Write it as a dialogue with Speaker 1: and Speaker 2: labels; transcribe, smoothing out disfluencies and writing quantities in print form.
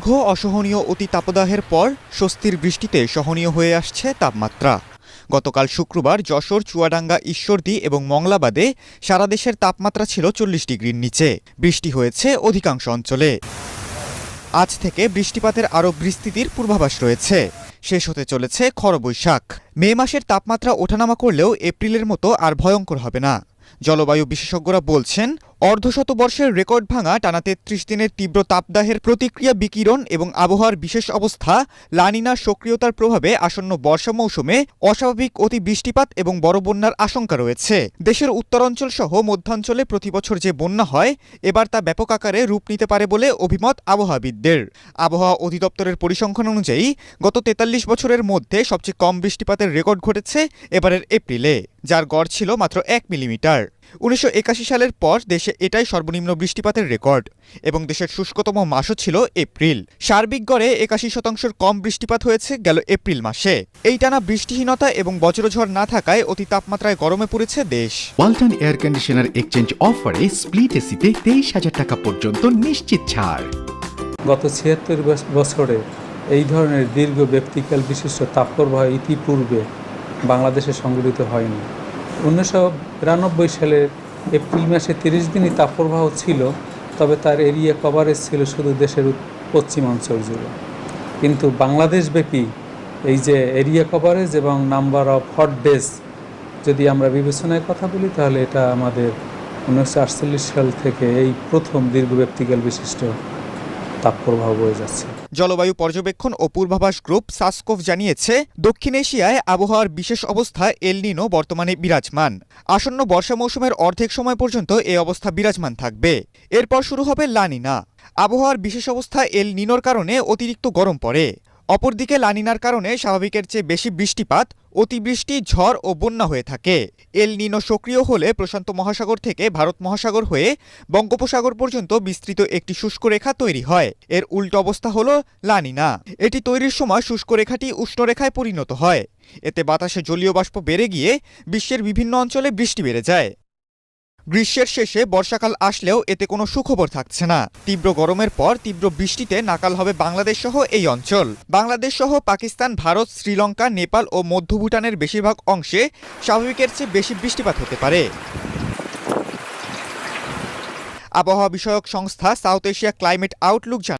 Speaker 1: দীর্ঘ অসহনীয় অতি তাপদাহের পর স্বস্তির বৃষ্টিতে সহনীয় হয়ে আসছে তাপমাত্রা। গতকাল শুক্রবার যশোর, চুয়াডাঙ্গা, ঈশ্বরদী এবং মংলাবাদে সারা দেশের তাপমাত্রা ছিল 40 ডিগ্রির নিচে। বৃষ্টি হয়েছে অধিকাংশ অঞ্চলে। আজ থেকে বৃষ্টিপাতের আরও বিস্তৃতির পূর্বাভাস রয়েছে। শেষ হতে চলেছে খরবৈশাখ। মে মাসের তাপমাত্রা ওঠানামা করলেও এপ্রিলের মতো আর ভয়ঙ্কর হবে না। জলবায়ু বিশেষজ্ঞরা বলছেন, অর্ধশতবর্ষের রেকর্ড ভাঙা টানা ৩৩ দিনের তীব্র তাপদাহের প্রতিক্রিয়া বিকিরণ এবং আবহাওয়ার বিশেষ অবস্থা লানিনার সক্রিয়তার প্রভাবে আসন্ন বর্ষা মৌসুমে অস্বাভাবিক অতি বৃষ্টিপাত এবং বড় বন্যার আশঙ্কা রয়েছে। দেশের উত্তরাঞ্চল সহ মধ্যাঞ্চলে প্রতিবছর যে বন্যা হয়, এবার তা ব্যাপক আকারে রূপ নিতে পারে বলে অভিমত আবহাওয়াবিদদের। আবহাওয়া অধিদপ্তরের পরিসংখ্যান অনুযায়ী গত ৪৩ বছরের মধ্যে সবচেয়ে কম বৃষ্টিপাতের রেকর্ড ঘটেছে এবারের এপ্রিলে, যার গড় ছিল মাত্র ১ মিলিমিটার। ১৯৮১ সালের পর দেশে এটাই সর্বনিম্ন বৃষ্টিপাতের রেকর্ড এবং দেশের শুষ্কতম মাসও ছিল এপ্রিল। সার্বিক গড়ে ৮১% কম বৃষ্টিপাত হয়েছে গেল এপ্রিল মাসে। এই টানা বৃষ্টিহীনতা এবং বজ্রঝড় না থাকায় অতি তাপমাত্রায় গরমে পড়েছে দেশ।
Speaker 2: ওয়ালটন এয়ার কন্ডিশনার এক্সচেঞ্জ অফারে স্প্লিট এসিতে ২৩,০০০ টাকা পর্যন্ত নিশ্চিত ছাড়।
Speaker 3: গত ৭৬ বছরে এই ধরনের দীর্ঘ ব্যক্তিকাল বিশিষ্ট তাপপ্রবাহ ইতিপূর্বে বাংলাদেশে সংঘটিত হয়নি। ১৯৯২ সালের এপ্রিল মাসে ৩০ দিনই তাপপ্রবাহ ছিল, তবে তার এরিয়া কভারেজ ছিল শুধু দেশের পশ্চিমাঞ্চল জুড়ে। কিন্তু বাংলাদেশব্যাপী এই যে এরিয়া কভারেজ এবং নাম্বার অফ হট ডেজ যদি আমরা বিবেচনায় কথা বলি, তাহলে এটা আমাদের ১৯৪৮ সাল থেকে এই প্রথম দীর্ঘ ব্যক্তিকাল বিশিষ্ট তাপপ্রবাহ বয়ে যাচ্ছে।
Speaker 1: জলবায়ু পর্যবেক্ষণ ও পূর্বাভাস গ্রুপ সাসকোভ জানিয়েছে, দক্ষিণ এশিয়ায় আবহাওয়ার বিশেষ অবস্থা এল নিনো বর্তমানে বিরাজমান। আসন্ন বর্ষা মৌসুমের অর্ধেক সময় পর্যন্ত এই অবস্থা বিরাজমান থাকবে। এরপর শুরু হবে লানিনা। আবহাওয়ার বিশেষ অবস্থা এল নিনোর কারণে অতিরিক্ত গরম পড়ে। অপরদিকে লানিনার কারণে স্বাভাবিকের চেয়ে বেশি বৃষ্টিপাত, অতিবৃষ্টি, ঝড় ও বন্যা হয়ে থাকে। এল নিনো সক্রিয় হলে প্রশান্ত মহাসাগর থেকে ভারত মহাসাগর হয়ে বঙ্গোপসাগর পর্যন্ত বিস্তৃত একটি শুষ্ক রেখা তৈরি হয়। এর উল্টো অবস্থা হল লানিনা। এটি তৈরির সময় শুষ্ক রেখাটি উষ্ণরেখায় পরিণত হয়। এতে বাতাসে জলীয় বাষ্প বেড়ে গিয়ে বিশ্বের বিভিন্ন অঞ্চলে বৃষ্টি বেড়ে যায়। গ্রীষ্মের শেষে বর্ষাকাল আসলেও এতে কোনো সুখবর থাকছে না। তীব্র গরমের পর তীব্র বৃষ্টিতে নাকাল হবে বাংলাদেশ সহ এই অঞ্চল। বাংলাদেশ সহ পাকিস্তান, ভারত, শ্রীলঙ্কা, নেপাল ও মধ্য ভুটানের বেশিরভাগ অংশে স্বাভাবিকের চেয়ে বেশি বৃষ্টিপাত হতে পারে। আবহাওয়া বিষয়ক সংস্থা সাউথ এশিয়া ক্লাইমেট আউটলুক